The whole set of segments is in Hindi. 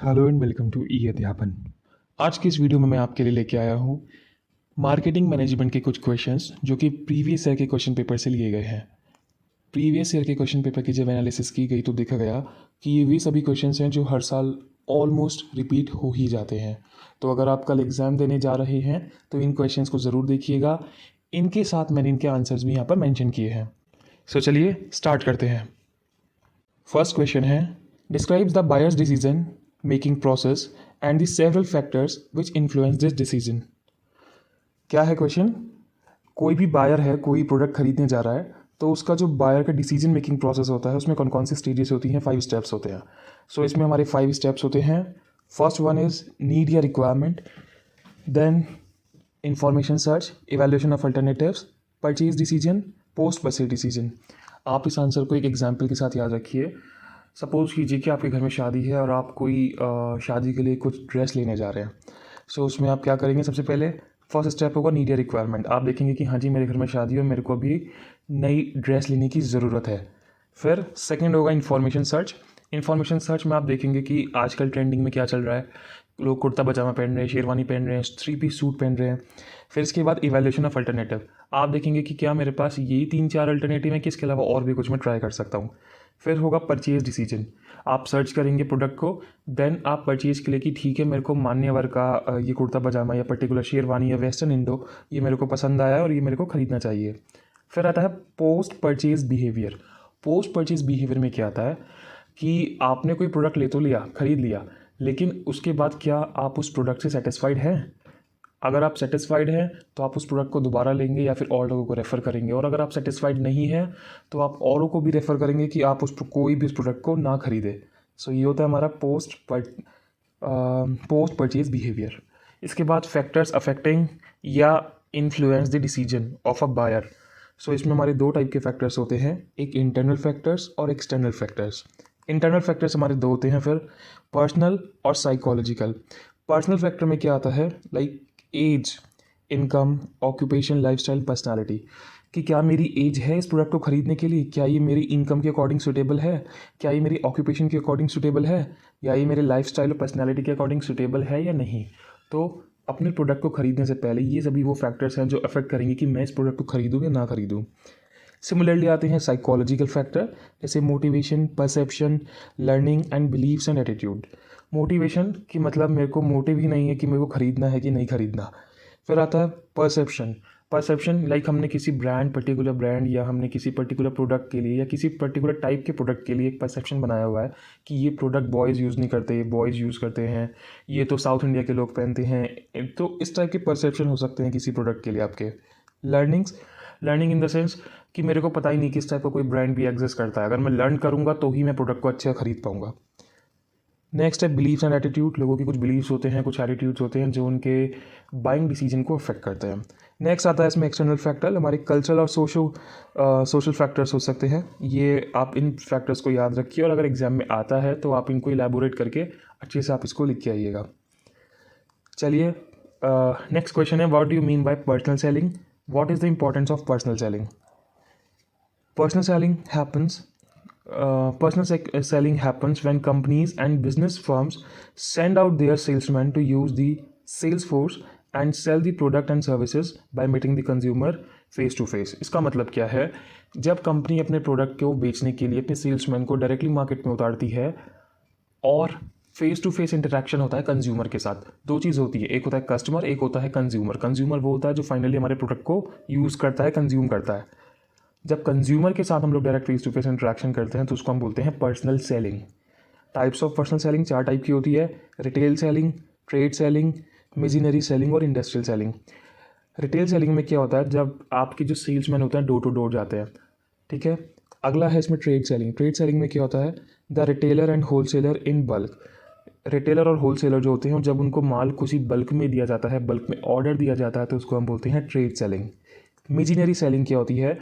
हेलो एंड वेलकम टू ई अध्यापन। आज की इस वीडियो में मैं आपके लिए लेके आया हूँ मार्केटिंग मैनेजमेंट के कुछ क्वेश्चंस जो कि प्रीवियस ईयर के क्वेश्चन पेपर से लिए गए हैं। प्रीवियस ईयर के क्वेश्चन पेपर की जब एनालिसिस की गई तो देखा गया कि ये वे सभी क्वेश्चंस हैं जो हर साल ऑलमोस्ट रिपीट हो ही जाते हैं। तो अगर आप कल एग्ज़ाम देने जा रहे हैं तो इन क्वेश्चंस को ज़रूर देखिएगा। इनके साथ मैंने इनके आंसर्स भी यहाँ पर मैंशन किए हैं। सो चलिए स्टार्ट करते हैं। फर्स्ट क्वेश्चन है, describes the buyers decision making process and the several factors which influence this decision. क्या है क्वेश्चन? कोई भी बायर है, कोई प्रोडक्ट खरीदने जा रहा है तो उसका जो बायर का डिसीजन मेकिंग प्रोसेस होता है उसमें कौन कौन सी स्टेजेस होती हैं? 5 स्टेप्स होते हैं। सो इसमें हमारे 5 स्टेप्स होते हैं। फर्स्ट वन इज़ नीड या requirement, then information search, evaluation of alternatives, purchase decision, post purchase decision. आप इस आंसर को एक एग्जाम्पल के साथ याद रखिए। सपोज़ कीजिए कि आपके घर में शादी है और आप कोई शादी के लिए कुछ ड्रेस लेने जा रहे हैं। सो उसमें आप क्या करेंगे? सबसे पहले फर्स्ट स्टेप होगा नीड या रिक्वायरमेंट। आप देखेंगे कि हाँ जी, मेरे घर में शादी है और मेरे को अभी नई ड्रेस लेने की ज़रूरत है। फिर सेकंड होगा इन्फॉर्मेशन सर्च। इन्फॉर्मेशन सर्च में आप देखेंगे कि आजकल ट्रेंडिंग में क्या चल रहा है। लोग कुर्ता पजामा पहन रहे हैं, शेरवानी पहन रहे हैं, 3 पीस सूट पहन रहे हैं। फिर इसके बाद इवैल्यूएशन ऑफ अल्टरनेटिव। आप देखेंगे कि क्या मेरे पास यही 3-4 अल्टरनेटिव है कि इसके अलावा और भी कुछ मैं ट्राई कर सकता हूँ। फिर होगा परचेज डिसीजन। आप सर्च करेंगे प्रोडक्ट को, देन आप परचेज के लिए कि ठीक है, मेरे को मान्यवर का ये कुर्ता पजामा या पर्टिकुलर शेरवानी या वेस्टर्न इंडो ये मेरे को पसंद आया और ये मेरे को ख़रीदना चाहिए। फिर आता है post purchase behaviour. Post purchase behaviour में क्या आता है कि आपने कोई प्रोडक्ट ले तो लिया, ख़रीद लिया, लेकिन उसके बाद क्या आप उस प्रोडक्ट से सेटिस्फाइड हैं? अगर आप सेटिस्फाइड हैं तो आप उस प्रोडक्ट को दोबारा लेंगे या फिर और लोगों को रेफ़र करेंगे, और अगर आप सेटिस्फाइड नहीं हैं तो आप औरों को भी रेफ़र करेंगे कि आप कोई भी उस प्रोडक्ट को ना ख़रीदें। सो ये होता है हमारा पोस्ट परचेज बिहेवियर। इसके बाद फैक्टर्स अफेक्टिंग या influence the decision of a buyer. So इसमें हमारे 2 टाइप के फैक्टर्स होते हैं, एक इंटरनल फैक्टर्स और एक्सटर्नल फैक्टर्स। इंटरनल फैक्टर्स हमारे 2 होते हैं, फिर पर्सनल और साइकोलॉजिकल। पर्सनल फैक्टर में क्या आता है? Like age, income, occupation, lifestyle, personality. कि क्या मेरी एज है इस प्रोडक्ट को ख़रीदने के लिए? क्या ये मेरी इनकम के अकॉर्डिंग सूटेबल है? क्या ये मेरी ऑक्यूपेशन के अकॉर्डिंग सूटेबल है? या ये मेरे लाइफस्टाइल और पर्सनालिटी के अकॉर्डिंग सूटेबल है या नहीं? तो अपने प्रोडक्ट को ख़रीदने से पहले ये सभी वो फैक्टर्स हैं जो अफेक्ट करेंगे कि मैं इस प्रोडक्ट को ख़रीदूँ या ना ख़रीदूँ। सिमिलरली आते हैं साइकोलॉजिकल फैक्टर, जैसे motivation, perception, learning and believes and attitude. Motivation की मतलब मेरे को मोटिव ही नहीं है कि मेरे को ख़रीदना है कि नहीं ख़रीदना। फिर आता है परसेप्शन। परसेप्शन लाइक हमने किसी ब्रांड, पर्टिकुलर ब्रांड या हमने किसी पर्टिकुलर प्रोडक्ट के लिए या किसी पर्टिकुलर टाइप के प्रोडक्ट के लिए एक परसेप्शन बनाया हुआ है कि ये प्रोडक्ट बॉयज़ यूज़ नहीं करते, बॉयज़ यूज़ करते हैं, ये तो साउथ इंडिया के लोग पहनते हैं। तो इस टाइप के परसेप्शन हो सकते हैं किसी प्रोडक्ट के लिए आपके। लर्निंग इन द सेंस कि मेरे को पता ही नहीं कि इस टाइप का कोई ब्रांड भी एग्जिस्ट करता है। अगर मैं लर्न करूँगा तो ही मैं प्रोडक्ट को अच्छा खरीद पाऊँगा। नेक्स्ट है बिलीव्स एंड एटीट्यूड। लोगों के कुछ बिलीव्स होते हैं, कुछ एटीट्यूड्स होते हैं जो उनके बाइंग डिसीजन को अफेक्ट करते हैं। नेक्स्ट आता है इसमें एक्सटर्नल फैक्टर। हमारे कल्चरल और सोशल फैक्टर्स हो सकते हैं। ये आप इन फैक्टर्स को याद रखिए और अगर एग्जाम में आता है तो आप इनको इलेबोरेट करके अच्छे से आप इसको लिख के आइएगा। चलिए नेक्स्ट क्वेश्चन है, what do you mean by personal selling? What is the importance of personal selling? Personal selling happens. Selling happens when companies and business firms send out their salesmen to use the sales force and sell the product and services by meeting the consumer face to face. इसका मतलब क्या है? जब कंपनी अपने प्रोडक्ट को बेचने के लिए अपने सेल्समैन को डायरेक्टली मार्केट में उतारती है और फेस टू फेस इंटरेक्शन होता है कंज्यूमर के साथ। 2 चीज़ होती है, एक होता है कस्टमर, एक होता है कंज्यूमर। कंज्यूमर वो होता है जो फाइनली हमारे प्रोडक्ट को यूज़ करता है, कंज्यूम करता है। जब कंज्यूमर के साथ हम लोग direct face to face interaction करते हैं तो उसको हम बोलते हैं personal selling. Types of personal selling 4 type की होती है, retail selling, trade selling, missionary selling और इंडस्ट्रियल सेलिंग। रिटेल सेलिंग में क्या होता है? जब आपके जो सेल्समैन होते हैं डोर टू डोर जाते हैं, ठीक है। अगला है इसमें ट्रेड सेलिंग। ट्रेड सेलिंग में क्या होता है? The retailer and wholesaler in bulk. Retailer और होलसेलर जो होते हैं जब उनको माल किसी बल्क में दिया जाता है, बल्क में ऑर्डर दिया जाता है तो उसको हम बोलते हैं ट्रेड सेलिंग। मिशनरी सेलिंग क्या होती है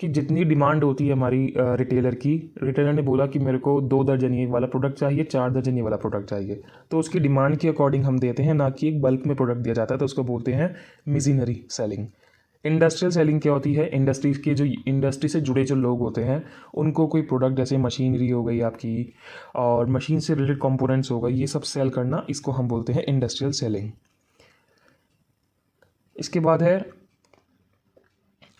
कि जितनी डिमांड होती है हमारी रिटेलर की, रिटेलर ने बोला कि मेरे को 2 दर्जन ये वाला प्रोडक्ट चाहिए, 4 दर्जन ये वाला प्रोडक्ट चाहिए, तो उसकी डिमांड के अकॉर्डिंग हम देते हैं, ना कि एक बल्क में प्रोडक्ट दिया जाता है, तो उसको बोलते हैं मिशनरी सेलिंग। इंडस्ट्रियल सेलिंग क्या होती है, इंडस्ट्री के जो इंडस्ट्री से जुड़े जो लोग होते हैं उनको कोई प्रोडक्ट जैसे मशीनरी हो गई आपकी और मशीन से रिलेटेड कंपोनेंट्स हो गए, ये सब सेल करना, इसको हम बोलते हैं इंडस्ट्रियल सेलिंग। इसके बाद है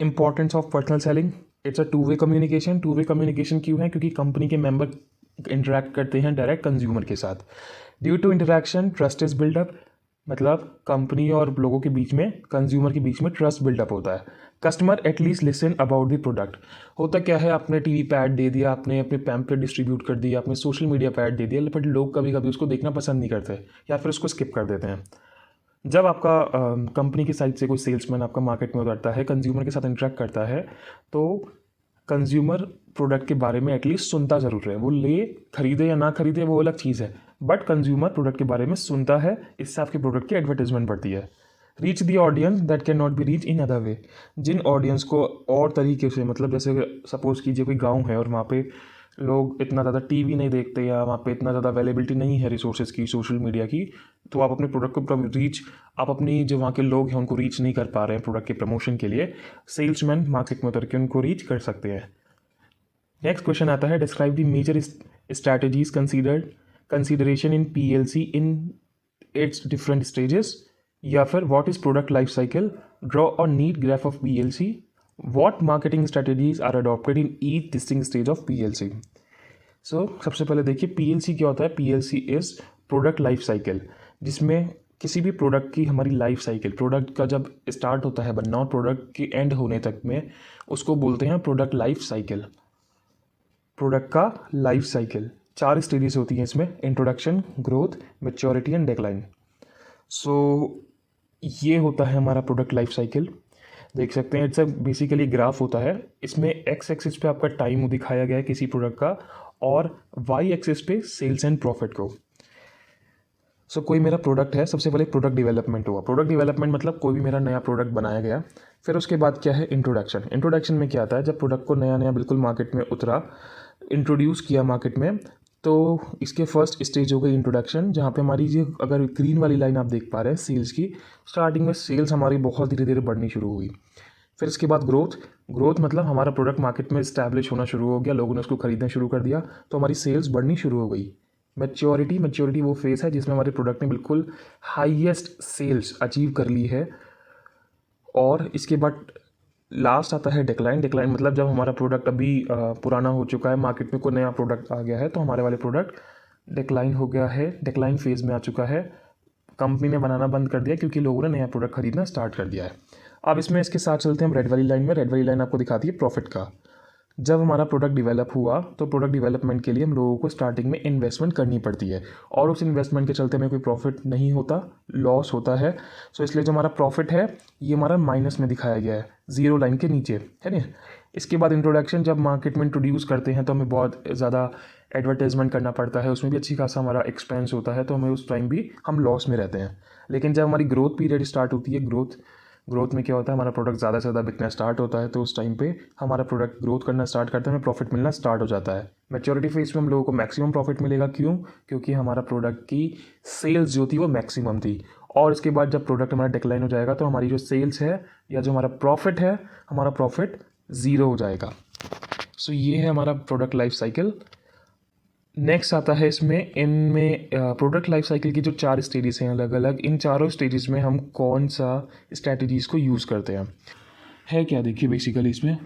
importance of personal selling. It's a two way communication. Two way communication क्यों है? क्योंकि कंपनी के मेंबर इंटरेक्ट करते हैं डायरेक्ट कंज्यूमर के साथ। Due to interaction trust is build up, मतलब कंपनी और लोगों के बीच में, कंज्यूमर के बीच में ट्रस्ट बिल्डअप होता है। Customer at least listen about the product. होता क्या है, आपने टीवी पे ऐड दे दिया, आपने अपने पैम्पलेट डिस्ट्रीब्यूट कर दिया, आपने सोशल मीडिया पे ऐड दे दिया, बट लोग कभी कभी उसको देखना पसंद नहीं करते या फिर उसको स्किप कर देते हैं। जब आपका कंपनी की साइड से कोई सेल्समैन आपका मार्केट में उतरता है, कंज्यूमर के साथ इंटरेक्ट करता है, तो कंज्यूमर प्रोडक्ट के बारे में एटलीस्ट सुनता ज़रूर है। वो ले खरीदे या ना खरीदे वो अलग चीज़ है, बट कंज्यूमर प्रोडक्ट के बारे में सुनता है, इससे आपके प्रोडक्ट की एडवर्टाइजमेंट बढ़ती है। Reach the audience that can not be reach in other way. जिन ऑडियंस को और तरीके से, मतलब जैसे सपोज कीजिए कोई गांव है और वहाँ पे लोग इतना ज़्यादा टीवी नहीं देखते या वहाँ पे इतना ज़्यादा अवेलेबिलिटी नहीं है रिसोर्सेज की, सोशल मीडिया की, तो आप अपने प्रोडक्ट को रीच, आप अपनी जो वहाँ के लोग हैं उनको रीच नहीं कर पा रहे हैं प्रोडक्ट के प्रमोशन के लिए, सेल्समैन मार्केट में उतर के उनको रीच कर सकते हैं। नेक्स्ट क्वेश्चन आता है, describe the major strategies consideration in PLC in its different stages, या फिर what is product life cycle, draw a neat graph of PLC, what marketing strategies are adopted in each distinct stage of PLC। So सबसे पहले देखिए PLC क्या होता है। PLC is product life cycle, जिसमें किसी भी प्रोडक्ट की हमारी लाइफ साइकिल, प्रोडक्ट का जब स्टार्ट होता है बनना और प्रोडक्ट के एंड होने तक में, उसको बोलते हैं प्रोडक्ट लाइफ साइकिल। प्रोडक्ट का लाइफ साइकिल 4 स्टेजेस होती हैं इसमें, introduction, growth, maturity and decline. So ये होता है हमारा प्रोडक्ट लाइफ साइकिल। देख सकते हैं इट्स बेसिकली ग्राफ होता है, इसमें एक्स एक्सिस पे आपका टाइम दिखाया गया है किसी प्रोडक्ट का और वाई एक्सिस पे सेल्स एंड प्रॉफिट को। सो कोई मेरा प्रोडक्ट है, सबसे पहले प्रोडक्ट डेवलपमेंट हुआ। प्रोडक्ट डेवलपमेंट मतलब कोई भी मेरा नया प्रोडक्ट बनाया गया। फिर उसके बाद क्या है, इंट्रोडक्शन। इंट्रोडक्शन में क्या आता है, जब प्रोडक्ट को नया नया बिल्कुल मार्केट में उतरा, इंट्रोड्यूस किया मार्केट में, तो इसके फर्स्ट स्टेज हो गई इंट्रोडक्शन, जहाँ पे हमारी जो अगर ग्रीन वाली लाइन आप देख पा रहे हैं सेल्स की, स्टार्टिंग में सेल्स हमारी बहुत धीरे धीरे बढ़नी शुरू हुई। फिर इसके बाद ग्रोथ। ग्रोथ मतलब हमारा प्रोडक्ट मार्केट में इस्टेब्लिश होना शुरू हो गया, लोगों ने उसको खरीदना शुरू कर दिया, तो हमारी सेल्स बढ़नी शुरू हो गई। मैच्योरिटी। मैच्योरिटी वो फेज़ है जिसमें हमारे प्रोडक्ट ने बिल्कुल हाईएस्ट सेल्स अचीव कर ली है। और इसके बाद लास्ट आता है डिक्लाइन। डिक्लाइन मतलब जब हमारा प्रोडक्ट अभी पुराना हो चुका है, मार्केट में कोई नया प्रोडक्ट आ गया है, तो हमारे वाले प्रोडक्ट डिक्लाइन हो गया है, डिक्लाइन फेज़ में आ चुका है, कंपनी ने बनाना बंद कर दिया क्योंकि लोगों ने नया प्रोडक्ट खरीदना स्टार्ट कर दिया है। अब इसमें इसके साथ चलते हैं हम रेड वाली लाइन में। रेड वाली लाइन आपको दिखाती है प्रॉफिट का। जब हमारा प्रोडक्ट डेवलप हुआ तो प्रोडक्ट डेवलपमेंट के लिए हम लोगों को स्टार्टिंग में इन्वेस्टमेंट करनी पड़ती है और उस इन्वेस्टमेंट के चलते हमें कोई प्रॉफिट नहीं होता, लॉस होता है। सो इसलिए जो हमारा प्रॉफिट है ये हमारा माइनस में दिखाया गया है, जीरो लाइन के नीचे, है ना। इसके बाद इंट्रोडक्शन, जब मार्केट में इंट्रोड्यूस करते हैं तो हमें बहुत ज़्यादा एडवर्टाइजमेंट करना पड़ता है, उसमें भी अच्छी खासा हमारा एक्सपेंस होता है, तो हमें उस टाइम भी हम लॉस में रहते हैं। लेकिन जब हमारी ग्रोथ पीरियड स्टार्ट होती है, ग्रोथ में क्या होता है, हमारा प्रोडक्ट ज़्यादा से ज़्यादा बिकना स्टार्ट होता है, तो उस टाइम पे हमारा प्रोडक्ट ग्रोथ करना स्टार्ट करता है, हमें प्रॉफिट मिलना स्टार्ट हो जाता है। मैच्योरिटी फेज में हम लोगों को मैक्सिमम प्रॉफिट मिलेगा, क्यों? क्योंकि हमारा प्रोडक्ट की सेल्स जो थी वो मैक्सिमम थी। और इसके बाद जब प्रोडक्ट हमारा डिक्लाइन हो जाएगा तो हमारी जो सेल्स है या जो हमारा प्रॉफिट है, हमारा प्रॉफिट ज़ीरो हो जाएगा। सो ये है हमारा प्रोडक्ट लाइफ साइकिल। नेक्स्ट आता है इसमें, इनमें प्रोडक्ट लाइफ साइकिल की जो 4 स्टेजेस हैं अलग अलग, इन चारों स्टेजेस में हम कौन सा स्ट्रैटेजीज़ को यूज़ करते हैं, है क्या? देखिए बेसिकली इसमें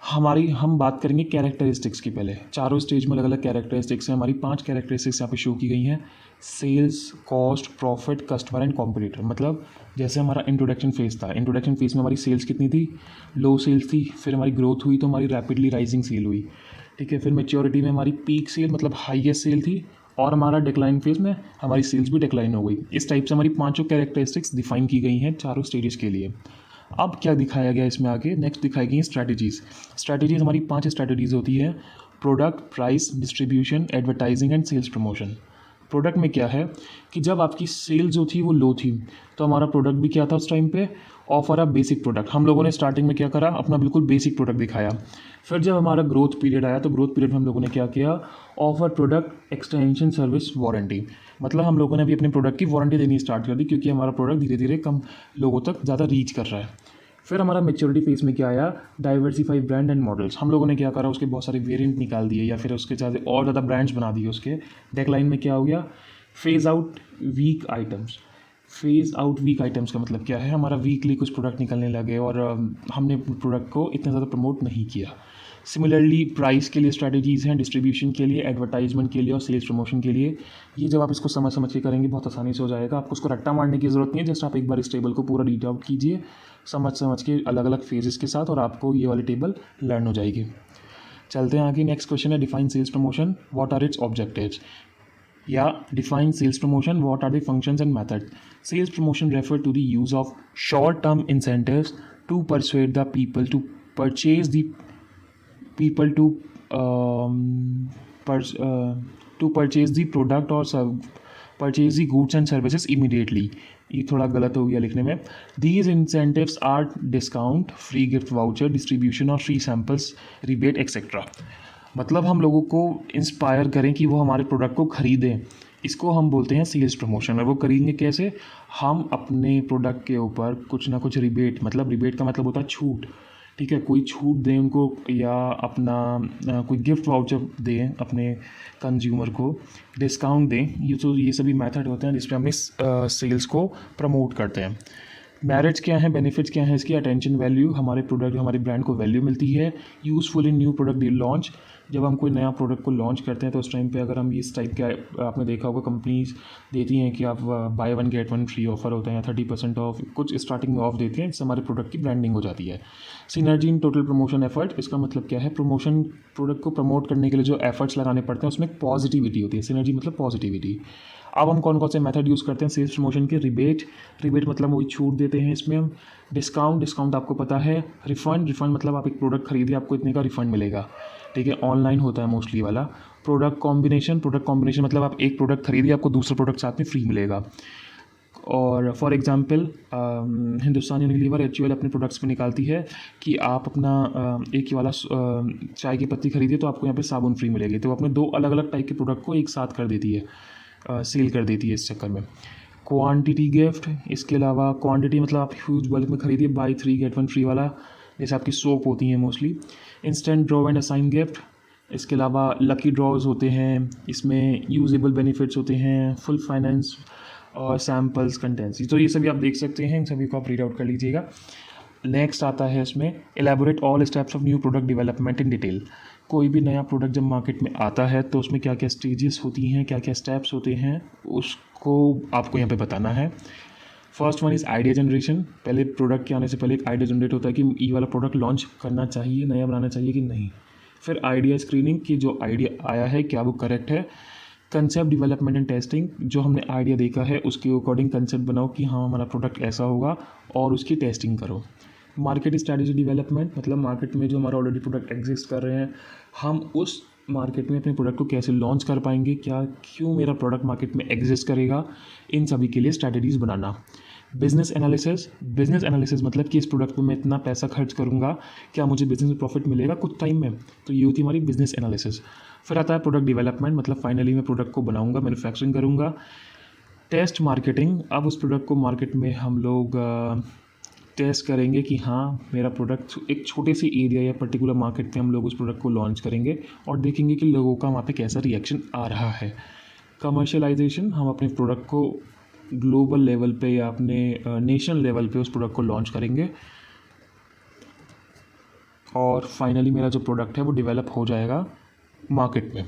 हम बात करेंगे कैरेक्टरिस्टिक्स की। पहले चारों स्टेज में अलग अलग कैरेक्टरिस्टिक्स हैं। हमारी 5 कैरेक्टरिस्टिक्स यहाँ पे शो की गई हैं, sales, cost, profit, customer and competitor. मतलब जैसे हमारा इंट्रोडक्शन फेज़ था, इंट्रोडक्शन फेज़ में हमारी सेल्स कितनी थी, लो सेल्स थी, फिर हमारी ग्रोथ हुई तो हमारी रैपिडली राइजिंग सेल हुई, ठीक है। फिर मैच्योरिटी में हमारी पीक सेल मतलब हाईएस्ट सेल थी, और हमारा डिक्लाइन फेज़ में हमारी सेल्स भी डिक्लाइन हो गई। इस टाइप से हमारी 5 कैरेक्टरिस्टिक्स डिफाइन की गई हैं चारों स्टेजेस के लिए। अब क्या दिखाया गया इसमें आगे, नेक्स्ट दिखाई गई स्ट्रैटेजीज़। स्ट्रैटेजीज़ हमारी 5 स्ट्रैटेजीज़ होती है, product, price, distribution, advertising and sales promotion. Product में क्या है कि जब आपकी सेल जो थी वो लो थी, तो हमारा प्रोडक्ट भी क्या था उस टाइम पे, ऑफर अ बेसिक प्रोडक्ट। हम लोगों ने स्टार्टिंग में क्या करा, अपना बिल्कुल बेसिक प्रोडक्ट दिखाया। फिर जब हमारा ग्रोथ पीरियड आया तो ग्रोथ पीरियड में हम लोगों ने क्या किया, offer product extension service warranty. मतलब हम लोगों ने भी अपने प्रोडक्ट की वारंटी देनी स्टार्ट कर दी, क्योंकि हमारा प्रोडक्ट धीरे धीरे कम लोगों तक ज़्यादा रीच कर रहा है। फिर हमारा मेच्योरिटी फेज में क्या आया, डाइवर्सिफाई ब्रांड एंड मॉडल्स। हम लोगों ने क्या करा, उसके बहुत सारे वेरिएंट निकाल दिए या फिर उसके ज़्यादा और ज़्यादा ब्रांड्स बना दिए उसके। डेक्लाइन में क्या हो गया, phase out weak items. Phase out weak items का मतलब क्या है, हमारा वीकली कुछ प्रोडक्ट निकलने लगे और हमने प्रोडक्ट को इतना ज़्यादा प्रमोट नहीं किया। सिमिलरली प्राइस के लिए स्ट्रैटेजीज़ हैं, डिस्ट्रीब्यूशन के लिए, एडवर्टाइजमेंट के लिए और सेल्स प्रमोशन के लिए। ये जब आप इसको समझ समझ के करेंगे बहुत आसानी से हो जाएगा। आपको उसको रट्टा मारने की ज़रूरत नहीं है, जस्ट आप एक बार इस टेबल को पूरा रीड आउट कीजिए समझ समझ के अलग अलग फेजेस के साथ, और आपको ये वाली टेबल लर्न हो जाएगी। चलते हैं आगे। नेक्स्ट क्वेश्चन है, define sales promotion, what are its objectives. या define sales promotion, what are the functions and method. Sales promotion refer to the use of short term incentives to persuade the people to purchase the people to purchase the product or purchase the goods and services immediately. ये थोड़ा गलत हो गया लिखने में। These incentives are discount, free gift voucher, distribution और free samples, rebate etc. मतलब हम लोगों को इंस्पायर करें कि वो हमारे प्रोडक्ट को ख़रीदें, इसको हम बोलते हैं सेल्स प्रमोशन। और वो करेंगे कैसे, हम अपने प्रोडक्ट के ऊपर कुछ ना कुछ रिबेट, मतलब रिबेट का मतलब होता है छूट, ठीक है, कोई छूट दें उनको या अपना कोई गिफ्ट वाउचर दें अपने कंज्यूमर को, डिस्काउंट दें। ये सभी मेथड होते हैं जिसमें हम इस सेल्स को प्रमोट करते हैं। मेरिट्स क्या है, बेनिफिट्स क्या है इसकी, अटेंशन वैल्यू, हमारे प्रोडक्ट हमारे ब्रांड को वैल्यू मिलती है। यूज़फुल इन न्यू प्रोडक्ट लॉन्च, जब हम कोई नया प्रोडक्ट को लॉन्च करते हैं तो उस टाइम पे अगर हम इस टाइप के, आपने देखा होगा कंपनीज देती हैं कि आप by one get one free offer होता है या 30% ऑफ, कुछ स्टार्टिंग में ऑफ देती हैं, इससे हमारे प्रोडक्ट की ब्रांडिंग हो जाती है। Synergy in total promotion effort, इसका मतलब क्या है, प्रमोशन प्रोडक्ट को प्रमोट करने के लिए जो एफर्ट्स लगाने पड़ते हैं उसमें पॉजिटिविटी होती है। सिनर्जी मतलब पॉजिटिविटी। अब हम कौन कौन से मेथड यूज़ करते हैं सेल्स प्रमोशन के, रिबेट मतलब वही छूट देते हैं इसमें हम, डिस्काउंट आपको पता है, रिफ़ंड मतलब आप एक प्रोडक्ट खरीदिए आपको इतने का रिफ़ंड मिलेगा, ठीक है, ऑनलाइन होता है मोस्टली वाला। प्रोडक्ट कॉम्बिनेशन मतलब आप एक प्रोडक्ट खरीदिए आपको दूसरा प्रोडक्ट साथ में फ्री मिलेगा। और for example Hindustan Unilever HUL अपने प्रोडक्ट्स में निकालती है कि आप अपना एक ही वाला चाय की पत्ती खरीदिए तो आपको यहाँ पे साबुन फ्री मिलेगी, तो अपने दो अलग अलग टाइप के प्रोडक्ट को एक साथ कर देती है, सेल कर देती है इस चक्कर में। क्वांटिटी गिफ्ट, इसके अलावा क्वांटिटी मतलब आप ह्यूज बल्क में खरीदिए, बाय 3 गेट 1 फ्री वाला, जैसे आपकी सोप होती हैं mostly. Instant draw and assign gift, इसके अलावा लकी ड्रॉज होते हैं, इसमें यूजेबल बेनिफिट्स होते हैं, फुल फाइनेंस और सैम्पल्स कंटेंसी, तो ये सभी आप देख सकते हैं, इन सभी को आप रीड आउट कर लीजिएगा। नेक्स्ट आता है इसमें, elaborate all steps of new product development in detail. कोई भी नया प्रोडक्ट जब मार्केट में आता है तो उसमें क्या क्या स्टेजेस होती हैं, क्या क्या स्टेप्स होते हैं, उसको आपको यहाँ पे बताना है। First one is idea generation, पहले प्रोडक्ट के आने से पहले एक आइडिया जनरेट होता है कि ये वाला प्रोडक्ट लॉन्च करना चाहिए, नया बनाना चाहिए कि नहीं। फिर आइडिया स्क्रीनिंग कि जो आइडिया आया है क्या वो करेक्ट है। कंसेप्ट डेवलपमेंट एंड टेस्टिंग, जो हमने आइडिया देखा है उसके अकॉर्डिंग कंसेप्ट बनाओ कि हाँ हमारा प्रोडक्ट ऐसा होगा और उसकी टेस्टिंग करो। मार्केट स्ट्रैटेजी डेवलपमेंट, मतलब मार्केट में जो हमारा ऑलरेडी प्रोडक्ट एग्जिस्ट कर रहे हैं, हम उस मार्केट में अपने प्रोडक्ट को कैसे लॉन्च कर पाएंगे, क्यों मेरा प्रोडक्ट मार्केट में एग्जिस्ट करेगा, इन सभी के लिए स्ट्रैटेजीज बनाना। बिजनेस एनालिसिस मतलब कि इस प्रोडक्ट पे मैं इतना पैसा खर्च करूँगा, क्या मुझे बिजनेस में प्रॉफिट मिलेगा कुछ टाइम में, तो ये होती है हमारी बिजनेस एनालिसिस। फिर आता है प्रोडक्ट डेवलपमेंट, मतलब फाइनली मैं प्रोडक्ट को बनाऊँगा, मैन्युफैक्चरिंग करूँगा। टेस्ट मार्केटिंग, अब उस प्रोडक्ट को मार्केट में हम लोग टेस्ट करेंगे कि हाँ मेरा प्रोडक्ट एक छोटे से एरिया या पर्टिकुलर मार्केट में हम लोग उस प्रोडक्ट को लॉन्च करेंगे और देखेंगे कि लोगों का वहाँ पे कैसा रिएक्शन आ रहा है। कमर्शियलाइजेशन, हम अपने प्रोडक्ट को ग्लोबल लेवल पे या अपने नेशनल लेवल पे उस प्रोडक्ट को लॉन्च करेंगे और फाइनली मेरा जो प्रोडक्ट है वो डेवलप हो जाएगा मार्केट में।